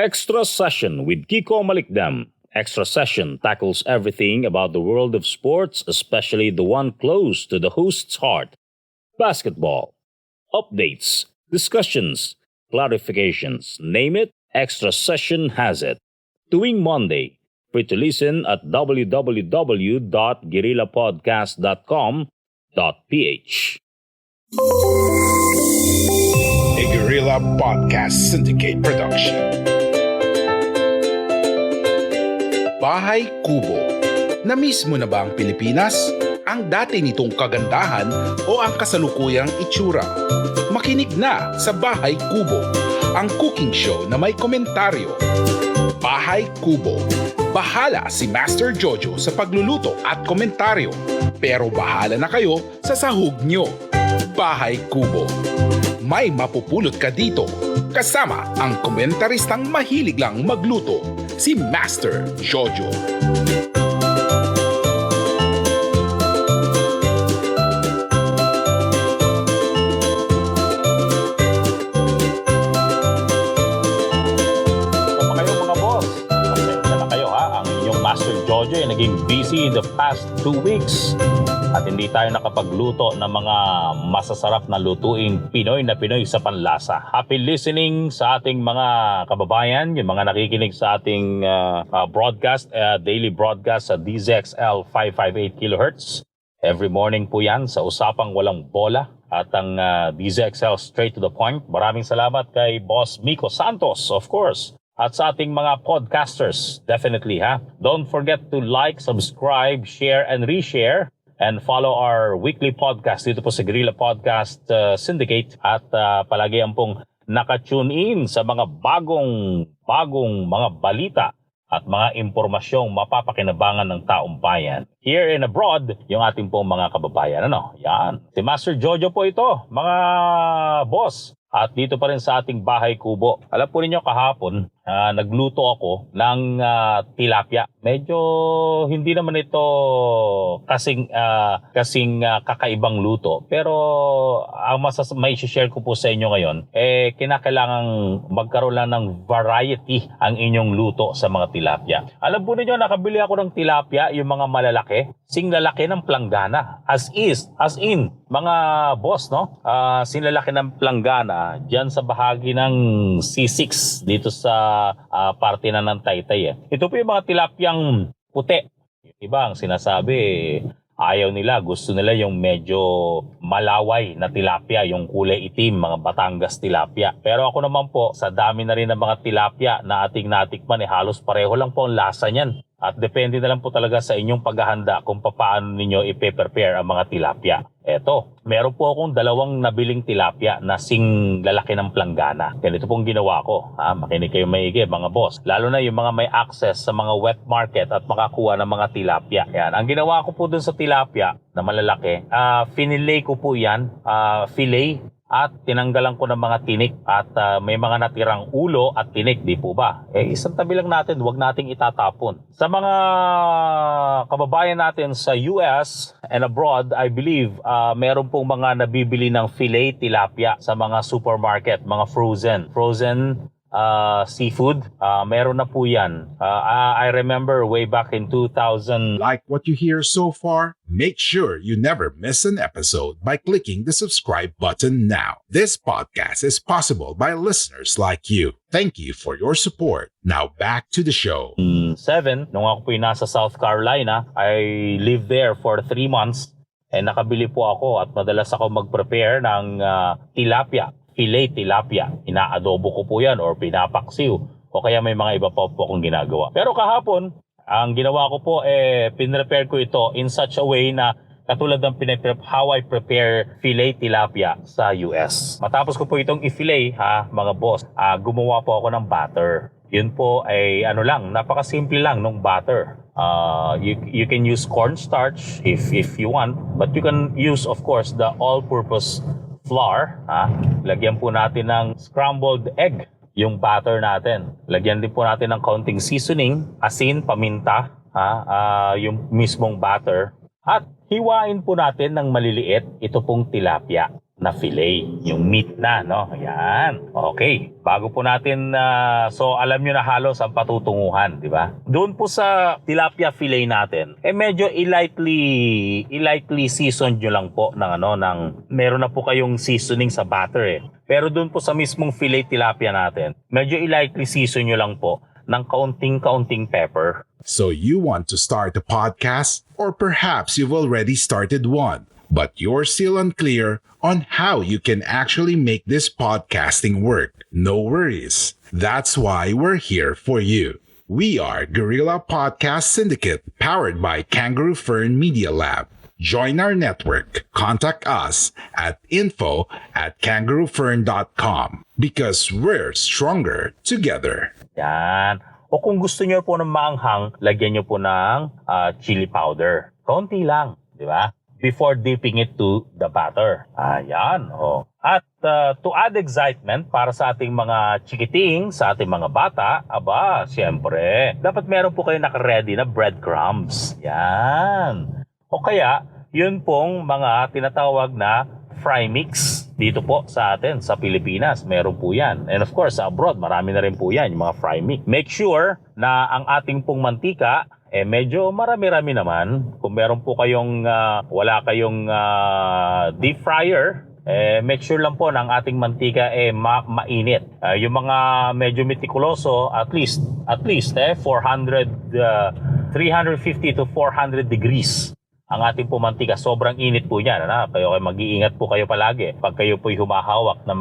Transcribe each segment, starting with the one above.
Extra Session with Kiko Malikdam. Extra Session tackles everything about the world of sports, especially the one close to the host's heart. Basketball. Updates, discussions, clarifications, name it, Extra Session has it. Tuwing Monday, free to listen at www.guerrillapodcast.com.ph. A Guerrilla Podcast Syndicate production. Bahay Kubo. Na-miss mo na ba ang Pilipinas? Ang dati nitong kagandahan o ang kasalukuyang itsura? Makinig na sa Bahay Kubo, ang cooking show na may komentaryo. Bahay Kubo. Bahala si Master Jojo sa pagluluto at komentaryo. Pero bahala na kayo sa sahog nyo. Bahay Kubo. May mapupulot ka dito. Kasama ang komentaristang mahilig lang magluto, si Master Jojo. Master Jojo ay naging busy the past 2 weeks at hindi tayo nakapagluto ng mga masasarap na lutuing Pinoy na Pinoy sa panlasa. Happy listening sa ating mga kababayan, yung mga nakikinig sa ating daily broadcast sa DZXL 558 kHz. Every morning po yan sa Usapang Walang Bola at ang DZXL Straight to the Point. Maraming salamat kay Boss Miko Santos, of course. At sa ating mga podcasters, definitely Don't forget to like, subscribe, share, and reshare. And follow our weekly podcast dito po sa Guerrilla Podcast Syndicate. At palagi ang pong nakatune in sa mga bagong mga balita at mga impormasyong mapapakinabangan ng taong bayan. Here and abroad, yung ating pong mga kababayan. Yan. Si Master Jojo po ito, mga boss. At dito pa rin sa ating Bahay Kubo. Alam po ninyo kahapon, nagluto ako ng tilapia. Medyo hindi naman ito kasing kakaibang luto. Pero ang may share ko po sa inyo ngayon, kinakailangang magkaroon lang ng variety ang inyong luto sa mga tilapia. Alam po ninyo, nakabili ako ng tilapia, yung mga malalaki, sing lalaki ng planggana. As in, mga boss, sinlalaki ng planggana diyan sa bahagi ng C6 dito sa parte na ng Taytay. Ito po yung mga tilapyang puti. Iba ang sinasabi, ayaw nila, gusto nila yung medyo malaway na tilapia, yung kulay itim, mga Batangas tilapia. Pero ako naman po, sa dami na rin ng mga tilapia na ating natikman, halos pareho lang po ang lasa niyan. At depende na lang po talaga sa inyong paghahanda kung paano ninyo i-prepare ang mga tilapia. Eto, meron po akong 2 nabiling tilapia na sing lalaki ng planggana. Ganito pong ginawa ko. Makinig kayo maigi, mga boss. Lalo na yung mga may access sa mga wet market at makakuha ng mga tilapia. Yan. Ang ginawa ko po dun sa tilapia na malalaki, finillet ko po yan, fillet. At tinanggalan ko ng mga tinik at may mga natirang ulo at tinik, di po ba? Isang tabi lang natin, huwag nating itatapon. Sa mga kababayan natin sa US and abroad, I believe, meron pong mga nabibili ng fillet tilapia sa mga supermarket, mga frozen seafood. Meron na po yan. I remember way back in 2000. Like what you hear so far? Make sure you never miss an episode by clicking the subscribe button now. This podcast is possible by listeners like you. Thank you for your support. Now back to the show. 7, nung ako po nasa South Carolina, I lived there for 3 months. Nakabili po ako at madalas ako mag-prepare ng tilapia. Fillet tilapia. Inaadobo ko po yan or pinapaksiw. O kaya may mga iba pa po akong ginagawa. Pero kahapon, ang ginawa ko po, pinrepare ko ito in such a way na katulad ng how I prepare fillet tilapia sa US. Matapos ko po itong i-fillet, mga boss, gumawa po ako ng butter. Yun po ay napakasimple lang ng butter. You can use cornstarch if you want, but you can use, of course, the all-purpose flour. Lagyan po natin ng scrambled egg yung butter natin. Lagyan din po natin ng kaunting seasoning, asin, paminta, yung mismong butter. At hiwain po natin ng maliliit ito pong tilapia. na fillet, yung meat na, no? Ayan. Okay. Bago po natin, so alam nyo na halos ang patutunguhan, di ba? Doon po sa tilapia fillet natin, medyo lightly season nyo lang po ng meron na po kayong seasoning sa batter Pero doon po sa mismong fillet tilapia natin, medyo lightly season nyo lang po ng kaunting pepper. So you want to start a podcast, or perhaps you've already started one, but you're still unclear on how you can actually make this podcasting work. No worries. That's why we're here for you. We are Guerrilla Podcast Syndicate, powered by Kangaroo Fern Media Lab. Join our network. Contact us at info@kangaroofern.com because we're stronger together. Yan. O kung gusto nyo po ng maanghang, lagyan nyo po ng chili powder. Kaunti lang, di ba? Before dipping it to the batter. Ayan. At to add excitement para sa ating mga chikiting, sa ating mga bata, siyempre, dapat meron po kayo naka-ready na breadcrumbs. Yan. O kaya, yun pong mga tinatawag na fry mix. Dito po sa atin, sa Pilipinas, meron po yan. And of course, sa abroad, marami na rin po yan, yung mga fry mix. Make sure na ang ating pong mantika, medyo marami-rami naman. Kung meron po kayong, wala kayong deep fryer, make sure lang po na ang ating mantika mainit. Yung mga medyo metikuloso, at least 350 to 400 degrees. Ang ating po mantika, sobrang init po yan. Kaya mag-iingat po kayo palagi pag kayo po'y humahawak ng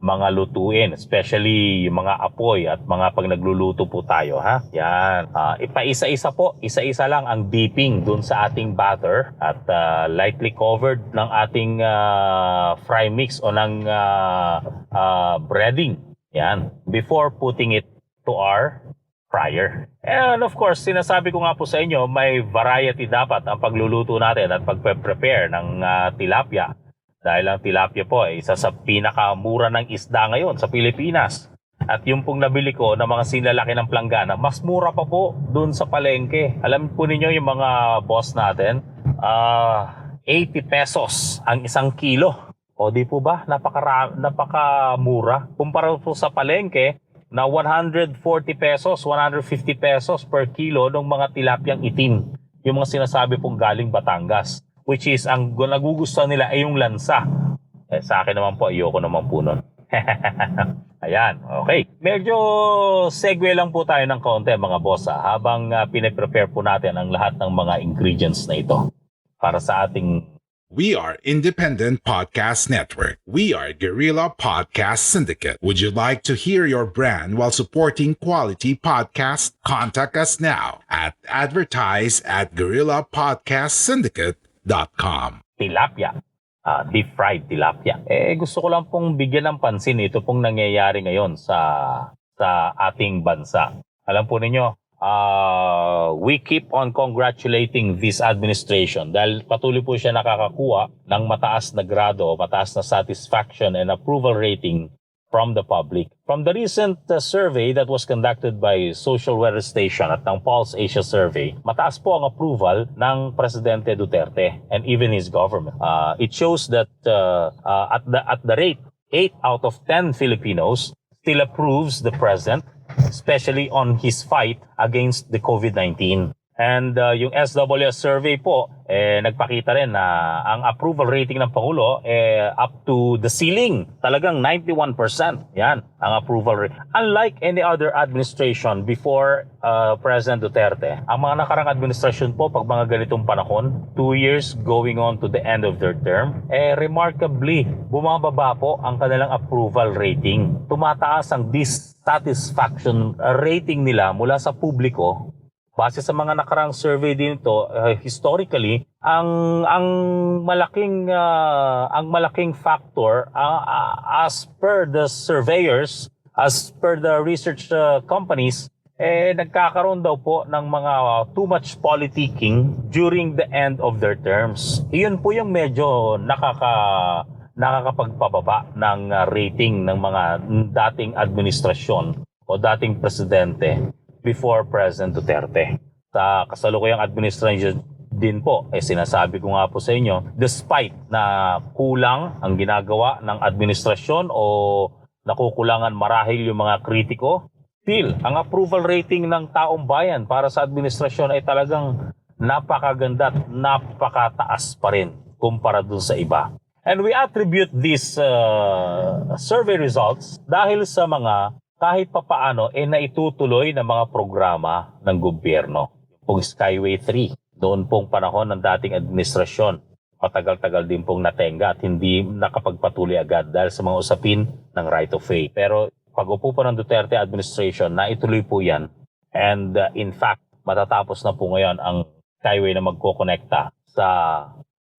mga lutuin, especially yung mga apoy at mga pag nagluluto po tayo. Yan. Ipa-isa-isa po, isa-isa lang ang dipping dun sa ating batter at lightly covered ng ating fry mix o ng breading. Yan. Before putting it to our fryer. And of course, sinasabi ko nga po sa inyo, may variety dapat ang pagluluto natin at pagpe-prepare ng tilapia. Dahil ang tilapia po ay isa sa pinakamura ng isda ngayon sa Pilipinas. At yung pong nabili ko ng mga sinlalaki ng planggana, mas mura pa po dun sa palengke. Alam po ninyo yung mga boss natin, 80 pesos ang isang kilo. O di po ba? Napakamura. Kumpara po sa palengke, na 140 pesos, 150 pesos per kilo ng mga tilapyang itim. Yung mga sinasabi pong galing Batangas. Which is, ang nagugustuhan nila ay yung lansa. Sa akin naman po, ayoko naman po nun. Ayan, okay. Medyo segue lang po tayo ng kaunti mga boss habang pinaprepare po natin ang lahat ng mga ingredients na ito para sa ating... We are Independent Podcast Network. We are Guerrilla Podcast Syndicate. Would you like to hear your brand while supporting quality podcasts? Contact us now at advertise@guerrillapodcastsyndicate.com. Tilapia. Deep fried tilapia. Gusto ko lang pong bigyan ng pansin ito pong nangyayari ngayon sa ating bansa. Alam po ninyo, we keep on congratulating this administration dahil patuloy po siya nakakakuha ng mataas na grado, mataas na satisfaction and approval rating from the public. From the recent survey that was conducted by Social Weather Station at ng Pulse Asia Survey, mataas po ang approval ng Presidente Duterte and even his government. It shows that at the rate, 8 out of 10 Filipinos still approves the President, especially on his fight against the COVID-19. And yung SWS survey po, nagpakita rin na ang approval rating ng Pangulo up to the ceiling. Talagang 91%. Yan, ang approval rate. Unlike any other administration before President Duterte, ang mga nakarang administration po, pag mga ganitong panahon, 2 years going on to the end of their term, remarkably, bumababa po ang kanilang approval rating. Tumataas ang dissatisfaction rating nila mula sa publiko. Base sa mga nakarang survey din ito, historically, ang malaking factor as per the surveyors, as per the research companies, nagkakaroon daw po ng mga too much politicking during the end of their terms. Iyon po yung medyo nakakapagpababa ng rating ng mga dating administrasyon o dating presidente before President Duterte. Sa kasalukuyang administration din po, sinasabi ko nga po sa inyo, despite na kulang ang ginagawa ng administrasyon o nakukulangan marahil yung mga kritiko, still, ang approval rating ng taong bayan para sa administrasyon ay talagang napakaganda at napakataas pa rin kumpara dun sa iba. And we attribute these survey results dahil sa mga kahit papaano naitutuloy na mga programa ng gobyerno. Yung Skyway 3, doon pong panahon ng dating administrasyon, matagal-tagal din pong natenga at hindi nakapagpatuloy agad dahil sa mga usapin ng right of way. Pero pag-upo po ng Duterte administration, naituloy po yan. And in fact, matatapos na po ngayon ang skyway na magkokonekta sa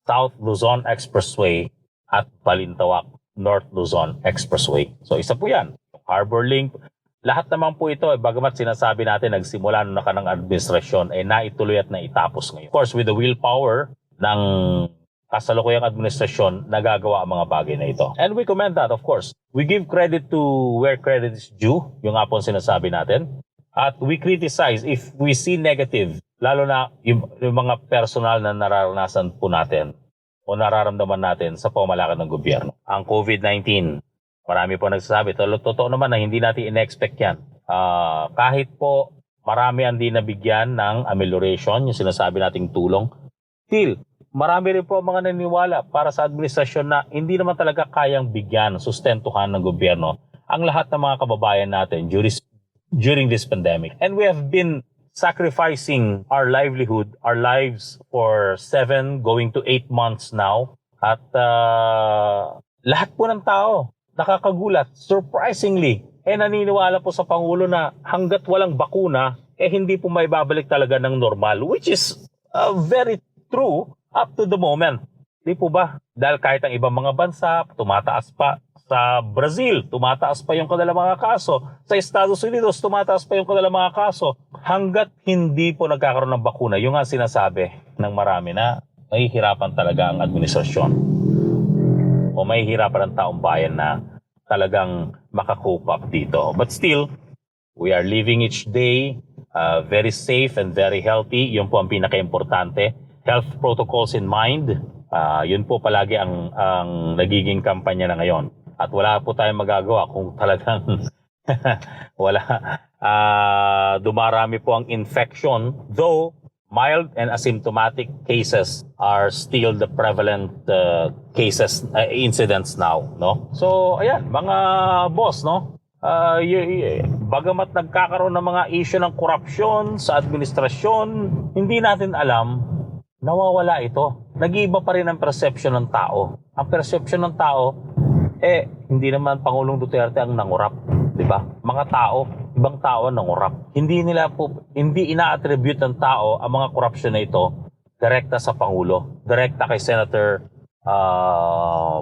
South Luzon Expressway at Balintawak North Luzon Expressway. So isa po yan. Harbor Link, lahat naman po ito, bagamat sinasabi natin nagsimula nung nakanang administrasyon, naituloy at naitapos ngayon. Of course, with the willpower ng kasalukuyang administrasyon, nagagawa ang mga bagay na ito. And we commend that, of course. We give credit to where credit is due, yung nga po sinasabi natin. At we criticize if we see negative, lalo na yung mga personal na nararanasan po natin o nararamdaman natin sa pamamalakad ng gobyerno. Ang COVID-19, marami po nagsasabi, totoo naman na hindi natin in-expect yan. Kahit po marami ang di nabigyan ng amelioration, yung sinasabi nating tulong, still, marami rin po mga naniniwala para sa administrasyon na hindi naman talaga kayang bigyan, sustentuhan ng gobyerno ang lahat ng mga kababayan natin during this pandemic. And we have been sacrificing our livelihood, our lives for 7 going to 8 months now. At lahat po ng tao, nakakagulat, surprisingly, naniniwala po sa Pangulo na hanggat walang bakuna, hindi po may babalik talaga ng normal, which is very true up to the moment. Di po ba? Dahil kahit ang ibang mga bansa, tumataas pa. Sa Brazil, tumataas pa yung kanilang mga kaso. Sa Estados Unidos, tumataas pa yung kanilang mga kaso. Hanggat hindi po nagkakaroon ng bakuna, yung nga sinasabi ng marami na mahihirapan talaga ang administrasyon o mahihirapan ang taong bayan na talagang makakope up dito. But still, we are living each day very safe and very healthy. Yun po ang pinaka-importante. Health protocols in mind. Yun po palagi ang nagiging kampanya na ngayon. At wala po tayong magagawa kung talagang dumarami po ang infection. Though, mild and asymptomatic cases are still the prevalent incidents now, no? So, ayan, mga boss, no? Bagamat nagkakaroon ng mga issue ng korupsyon sa administrasyon, hindi natin alam, nawawala ito. Nag-iiba pa rin ang perception ng tao. Ang perception ng tao, hindi naman Pangulong Duterte ang nangurap, di ba? Mga tao, ibang tao ang nangurap. Hindi ina-attribute ng tao ang mga korupsyon na ito direkta sa Pangulo, direkta kay Senator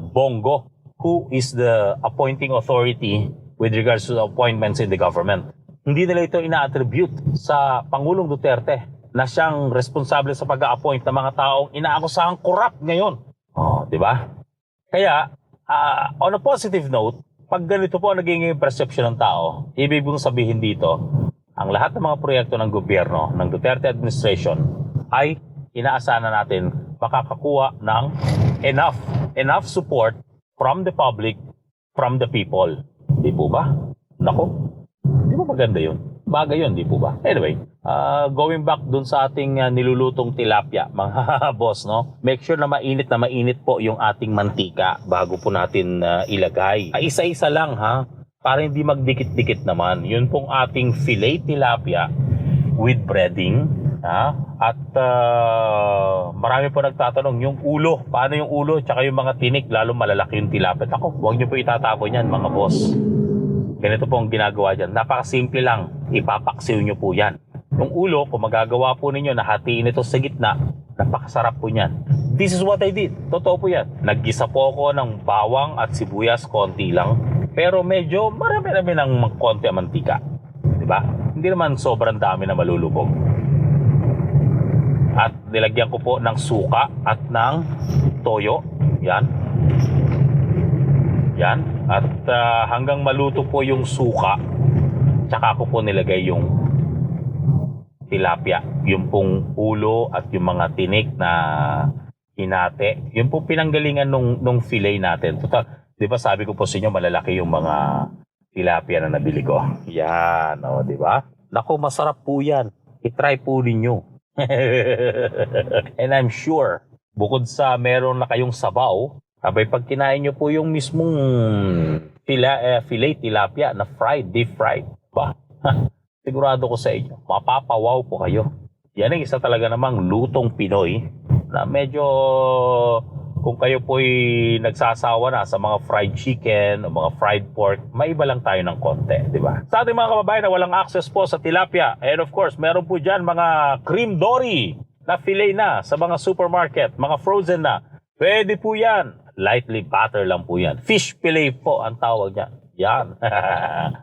Bongo, who is the appointing authority with regards to the appointments in the government. Hindi nila ito ina-attribute sa Pangulong Duterte na siyang responsable sa pag-a-appoint ng mga taong inaakusahang corrupt ngayon. Di ba? Kaya, on a positive note, pag ganito po ang naging perception ng tao, ibig kong sabihin dito, ang lahat ng mga proyekto ng gobyerno, ng Duterte administration, ay inaasahan na natin makakakuha ng enough support from the public, from the people. Di po ba? Nako, di ba maganda yun? Bagay yun, di po ba? Anyway, going back dun sa ating nilulutong tilapia, mga boss, no? Make sure na mainit po yung ating mantika bago po natin ilagay. Isa-isa lang, ha? Para hindi magdikit-dikit naman. Yun pong ating fillet tilapia with breading, ha? At marami po nagtatanong, yung ulo, paano yung ulo? Tsaka yung mga tinik, lalo malalaki yung tilapia. Ako, huwag nyo po itatapon yan, mga boss. Ganito po ang ginagawa dyan. Napakasimple lang. Ipapaksiw nyo po yan. Yung ulo, kung magagawa po ninyo na hatiin ito sa gitna, napakasarap po yan. This is what I did. Totoo po yan. Naggisa po ako ng bawang at sibuyas, konti lang. Pero medyo marami-rami ng konti ang mantika. Diba? Hindi naman sobrang dami na malulubog. At nilagyan ko po ng suka at ng toyo. Yan. Yan. At hanggang maluto po yung suka, tsaka ko po nilagay yung tilapia. Yung pong ulo at yung mga tinik na hinate. Yung pong pinanggalingan nung fillet natin. Total, di ba sabi ko po sa inyo, malalaki yung mga tilapia na nabili ko. Yan, di ba? Naku, masarap po yan. I-try po ninyo. And I'm sure, bukod sa meron na kayong sabaw, abay pag kinain nyo po yung mismong fillet tilapia na deep fried, ba? Sigurado ko sa inyo, mapapawaw po kayo. Yan ang isa talaga namang lutong Pinoy na medyo kung kayo po'y nagsasawa na sa mga fried chicken o mga fried pork, maiba lang tayo ng konti, di ba? Sa ating mga kababayan na walang access po sa tilapia, and of course, meron po dyan mga cream dory na fillet na sa mga supermarket, mga frozen na. Pwede po yan. Lightly butter lang po yan. Fish fillet po ang tawag niya. Yan.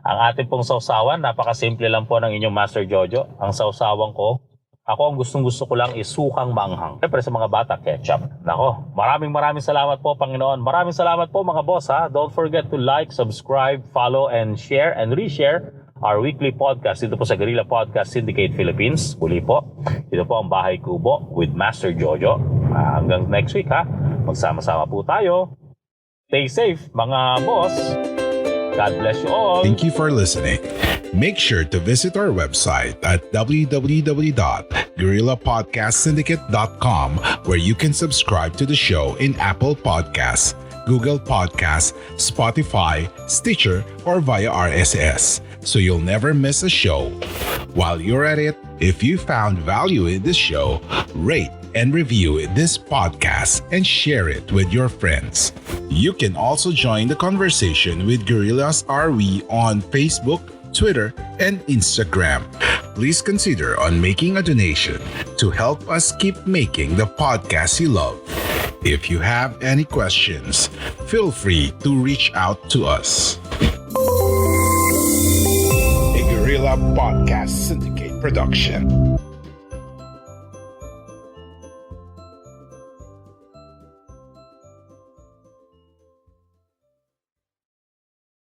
Ang ating pong sausawan, napakasimple lang po ng inyong Master Jojo. Ang sausawan ko, ako ang gustong-gusto ko lang is sukang maanghang. Siyempre sa mga bata, ketchup. Nako, maraming salamat po, Panginoon. Maraming salamat po mga boss ha. Don't forget to like, subscribe, follow, and share and reshare our weekly podcast dito po sa Guerrilla Podcast Syndicate Philippines. Muli po, dito po ang Bahay Kubo with Master Jojo. Hanggang next week ha. Magsama-sama po tayo. Stay safe mga boss. God bless you all. Thank you for listening. Make sure to visit our website at www.guerrillapodcastsyndicate.com where you can subscribe to the show in Apple Podcasts, Google Podcasts, Spotify, Stitcher, or via RSS, so you'll never miss a show. While you're at it, if you found value in this show, rate and review this podcast and share it with your friends. You can also join the conversation with Guerrillas RV on Facebook, Twitter, and Instagram. Please consider on making a donation to help us keep making the podcast you love. If you have any questions, feel free to reach out to us. A Guerrilla Podcast Syndicate production.